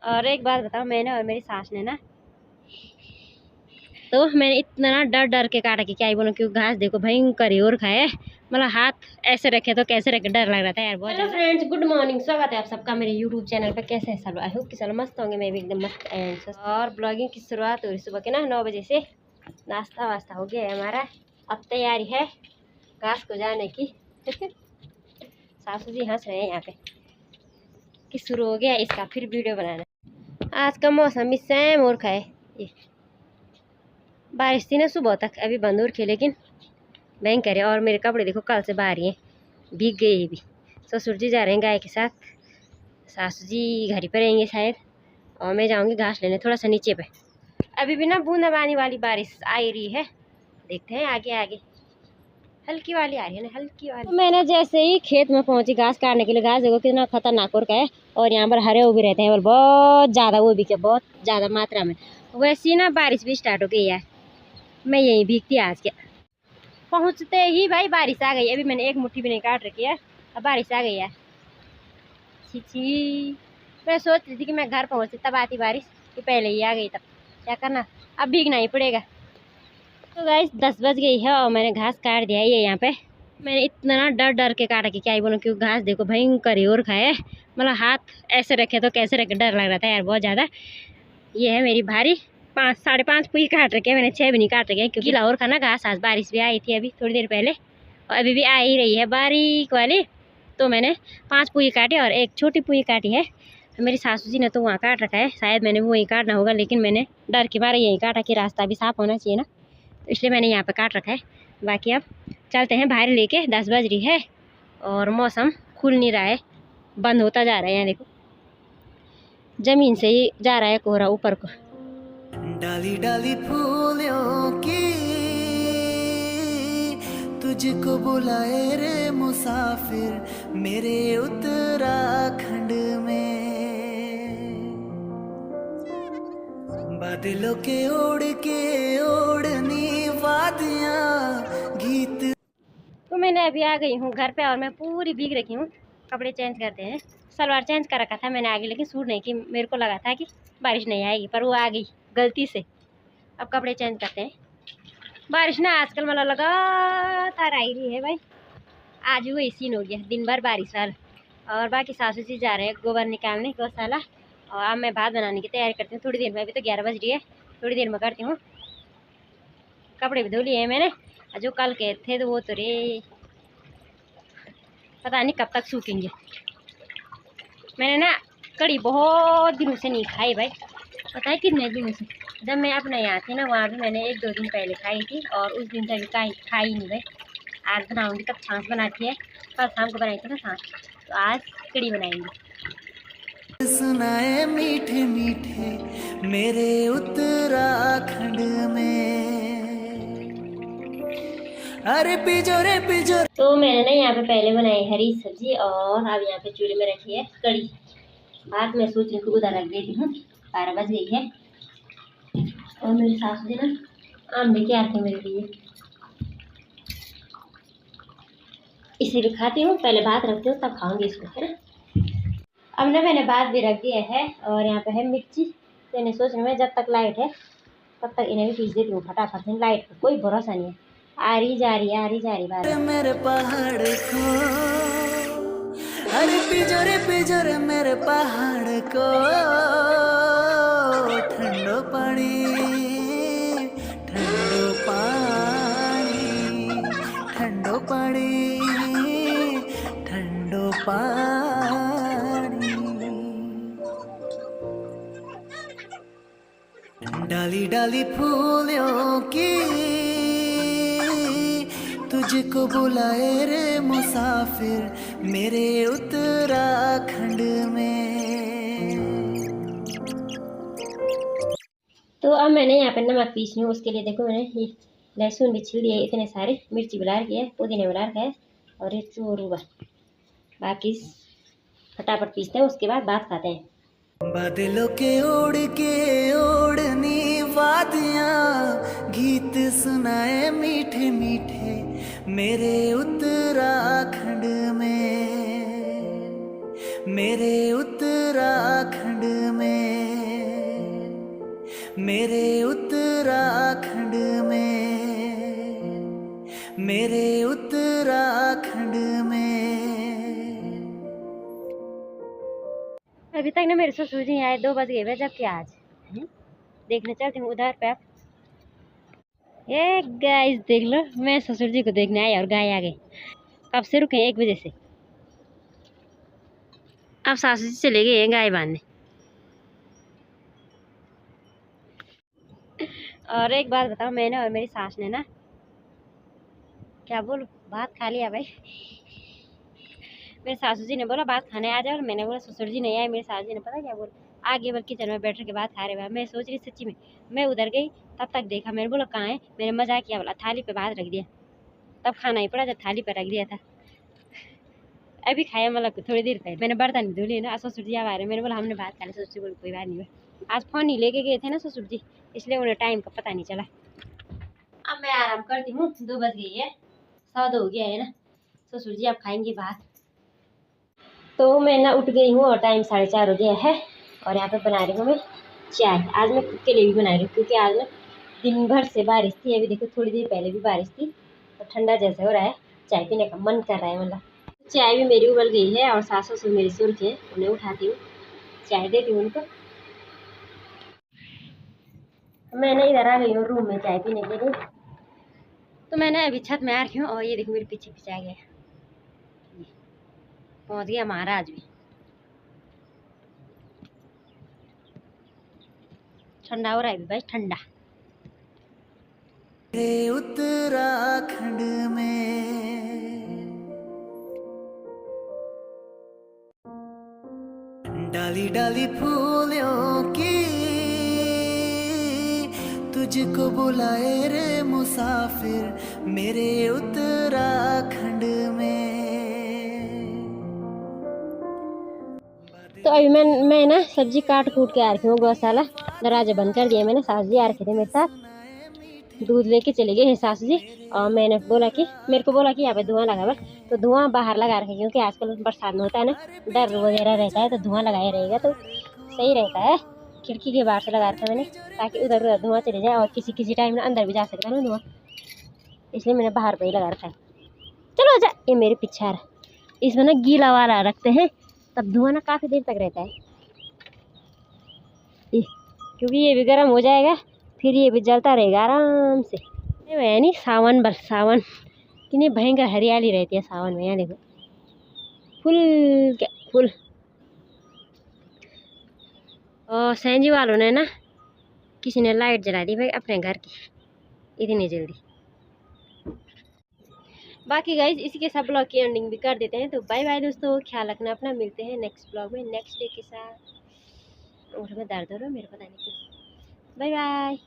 और एक बात बताओ, मैंने और मेरी सास ने ना, तो मैंने इतना ना डर डर के काटा कि क्या ही बोलूं, क्योंकि घास देखो भयंकर ही और खाए, मतलब हाथ ऐसे रखे तो कैसे रखे, डर लग रहा था यार बहुत। हेलो फ्रेंड्स, गुड मॉर्निंग, स्वागत है आप सबका मेरे यूट्यूब चैनल पे। कैसे हैं सब? आई होप कि सब मस्त होंगे, मैं भी एकदम मस्त एंड। और ब्लॉगिंग की शुरुआत हो रही सुबह के ना 9 बजे से। नाश्ता वास्ता हो गया है हमारा, अब तैयारी है घास को जाने की। सासू जी हंस रहे हैं यहाँ पे कि शुरू हो गया इसका फिर वीडियो बनाना। आज का मौसम भी सेम और है, ये बारिश थी ना सुबह तक, अभी बंद हो रखी है लेकिन भयंकर है। और मेरे कपड़े देखो कल से बाहर ही हैं, भीग गए भी। ससुर जी जा रहे हैं गाय के साथ, सासू जी घर ही पर रहेंगे शायद, और मैं जाऊंगी घास लेने थोड़ा सा नीचे पे। अभी भी ना बूंदाबांदी वाली बारिश आ रही है, देखते हैं आगे आगे। हल्की वाली आ रही है ना, हल्की वाली। तो मैंने जैसे ही खेत में पहुंची घास काटने के लिए, घास देखो कितना खतरनाक और का है, और यहाँ पर हरे उगे रहते हैं और बहुत ज़्यादा, वो भी क्या बहुत ज़्यादा मात्रा में। वैसी ना बारिश भी स्टार्ट हो गई है, मैं यहीं भीगती आज के। पहुंचते ही भाई बारिश आ गई, अभी मैंने एक मुट्ठी भी नहीं काट रखी है, अब बारिश आ गई है। छी, मैं सोच रही थी कि मैं घर पहुंचती तब आती बारिश, कि पहले ही आ गई, तब क्या करना, अब भीगना ही पड़ेगा। तो गाइस 10 बज गई है और मैंने घास काट दिया है। ये यहाँ पे मैंने इतना ना डर डर के काटा कि क्या ही बोलूं, क्योंकि घास देखो भयंकर ही और खाए, मतलब हाथ ऐसे रखे तो कैसे रखे, डर लग रहा था यार बहुत ज़्यादा। ये है मेरी भारी 5-5.5 पुई काट रखे, मैंने 6 भी नहीं काट रखे क्योंकि लाहौर खाना घास आज बारिश भी आई थी अभी थोड़ी देर पहले, और अभी भी आ ही रही है बारीक वाली। तो मैंने 5 पुई काटी और एक छोटी पुई काटी है। मेरी सासू जी ने तो वहाँ काट रखा है, शायद मैंने वो वहीं काटना होगा, लेकिन मैंने डर के मारे यहीं काटा कि रास्ता भी साफ होना चाहिए ना, तो इसलिए मैंने यहाँ पे काट रखा है। बाकी अब चलते हैं बाहर लेके, 10 बज रही है और मौसम खुल नहीं रहा है, बंद होता जा रहा है। यहाँ देखो जमीन से ही जा रहा है कोहरा ऊपर को। डाली डाली फूलों की तुझको बुलाए रे मुसाफिर मेरे उत्तराखंड में, बादलों के ओढ़नी वादियां गीत। तो मैंने अभी आ गई हूँ घर पे और मैं पूरी भीग रखी हूँ। कपड़े चेंज करते हैं, सलवार चेंज कर रखा था मैंने आगे, लेकिन सूट नहीं की, मेरे को लगा था कि बारिश नहीं आएगी पर वो आ गई गलती से। अब कपड़े चेंज करते हैं। बारिश ना आजकल मतलब लगातार आ रही है भाई, आज भी वही सीन हो गया, दिन भर बारिश वाला। और बाकी सासू जी जा रहे हैं गोबर निकालने गौशाला, और अब मैं भात बनाने की तैयारी करती हूँ थोड़ी देर में। अभी तो 11 बज रही है, थोड़ी देर में करती हूँ। कपड़े भी धो लिए हैं मैंने, जो कल के थे तो वो तो रे पता नहीं कब तक सूखेंगे। मैंने ना कड़ी बहुत दिनों से नहीं खाई भाई, पता है कितने दिनों से। जब मैं अपने यहाँ थी ना, वहाँ भी मैंने 1-2 दिन पहले खाई थी, और उस दिन से अभी खाई नहीं भाई। आज बनाऊंगी तब छाछ बनाती है, कल शाम को बनाई थी ना छाछ, तो आज कड़ी बनाएंगे। सुनाए मीठे मीठे मेरे उत्तराखंड में, अरे पिजोरे पिजोरे। तो मैंने ना यहाँ पे पहले बनाई हरी सब्जी, और अब यहाँ पे चूल्हे में रखी है कड़ी। भात मैं सोच रही हूँ उधर रख देती हूँ, 12 बज गई है। और मेरी सासू जी ना आम लेके आते मेरे लिए, इसीलिए खाती हूँ, पहले भात रखती हूँ तब खाऊंगी इसको, है ना। अब ना मैंने भात भी रख दिया है, और यहाँ पे है मिर्ची। तो इन्हें सोच रही हूँ जब तक लाइट है तब तक इन्हें भी पीस देती हूँ फटाफट से। लाइट का कोई भरोसा नहीं है, आ रही जा रही है, आ रही जा रही बात। मेरे पहाड़ को, अरे पिजोरे पिजोरे मेरे पहाड़ को, ठंडो पानी ठंडो पानी ठंडो पानी ठंडो पानी। डाली डाली फूलों की तुझको बुलाए रे मुसाफिर मेरे उत्तराखंड में। तो अब मैंने यहाँ पे नमक पीसनी हूँ, उसके लिए देखो मैंने ये लहसुन भी छिल दिए इतने सारे, मिर्ची बिला रखी है, पुदीना बिला रखा है, और ये चोरूबा। बाकी फटाफट पीसते हैं, उसके बाद बात खाते हैं। बादलों के ओढ़नी वादियां गीत सुनाए मीठे मीठे मेरे उत्तराखंड में, मेरे उत्तराखंड में। मेरे उत्तराखंड में, मेरे उत्तराखंड में। अभी तक ना मेरे ससुर जी आए, 2 बज गए जबकि आज देखने चलती हूँ उधर पे। आप ये गाइस देख लो, मैं ससुर जी को देखने आई और गाय आ गई। कब से रुके? 1 बजे से। अब सासू जी चले गए हैं गाय बांधने। और एक बात बताओ, मैंने और मेरी सास ने ना, क्या बोलूं, भात खा लिया भाई। मेरे सासू जी ने बोला बात खाने आ जाओ, और मैंने बोला ससुर जी नहीं आए। मेरे सासू जी ने पता क्या बोला, आगे बल किचन में बैठ के बात खा रहे हैं। मैं सोच रही सच्ची में, मैं उधर गई तब तक देखा, मैंने बोला कहाँ है, मैंने मजाक किया, बोला थाली पे भात रख दिया। तब खाना ही पड़ा जब थाली पे रख दिया था। अभी खाया, मतलब थोड़ी देर पहले मैंने बर्तन धुली ना, ससुर जी आ रहे, मैंने बोला हमने बात खा ली। ससुर जी बोले कोई बात नहीं। आज फोन ही लेके गए थे ना ससुर जी, इसलिए उन्हें टाइम का पता नहीं चला। अब मैं आराम करती हूँ, 2 बज गई है, 2:15 हो गया है ना। ससुर जी अब खाएंगे बात। तो मैं ना उठ गई हूँ और टाइम 4:30 हो गया है। और यहाँ पे बना रही हूँ मैं चाय। आज मैं खुद के लिए भी बना रही हूँ, क्योंकि आज ना दिन भर से बारिश थी। अभी देखो थोड़ी देर पहले भी बारिश थी, तो ठंडा जैसे हो रहा है, चाय पीने का मन कर रहा है। मतलब चाय भी मेरी उबल गई है और सासू से मेरी सुर के, उन्हें उठाती हूँ, चाय देती हूँ उनको। मैंने इधर आ गई हूँ रूम में चाय पीने के लिए। तो मैंने अभी छत में आ रही हूँ और ये देखो मेरे पीछे पीछे आ गया, पहुँच गया महाराज भी। ठंडा हो रहा है भाई, ठंडा। मेरे उत्तराखंड में, डाली डाली फूलों की तुझको बुलाए रे मुसाफिर, मेरे उत्तराखंड में। तो अभी मैं ना सब्जी काट कूट के आ रही हूँ गौशाला। दरवाजा बंद कर दिया मैंने, सास जी आ रखे थे मेरे साथ, दूध लेके चले गए हैं सास जी। और मैंने बोला कि, मेरे को बोला कि यहाँ पे धुआं लगा हुआ, तो धुआं बाहर लगा रखे, क्योंकि आजकल बरसात में होता है ना, डर वगैरह रहता है, तो धुआं लगाया रहेगा तो सही रहता है। खिड़की के बाहर से लगा रखा मैंने, ताकि उधर उधर धुआं चले जाए, और किसी किसी टाइम में अंदर भी जा सकता है ना धुआं, इसलिए मैंने बाहर पे ही लगा रखा है। चलो अच्छा, ये मेरे पीछे आ रहा, इसमें ना गीला वाला रखते हैं, तब धुआं ना काफ़ी देर तक रहता है। क्योंकि ये भी गर्म हो जाएगा, फिर ये भी जलता रहेगा आराम से। ये नहीं सावन, बस सावन कितनी भयंकर हरियाली रहती है सावन में। यहाँ देखो फुल क्या फुल। और सैंजी वालों ने ना, किसी ने लाइट जला दी भाई अपने घर की इतनी जल्दी। बाकी गाइज इसी के साथ ब्लॉग की एंडिंग भी कर देते हैं। तो बाय बाय दोस्तों, ख्याल रखना अपना, मिलते हैं नेक्स्ट ब्लॉग में नेक्स्ट डे के साथ। और मैं दर्द हो रहा है मेरे, पता नहीं क्यों। Bye bye.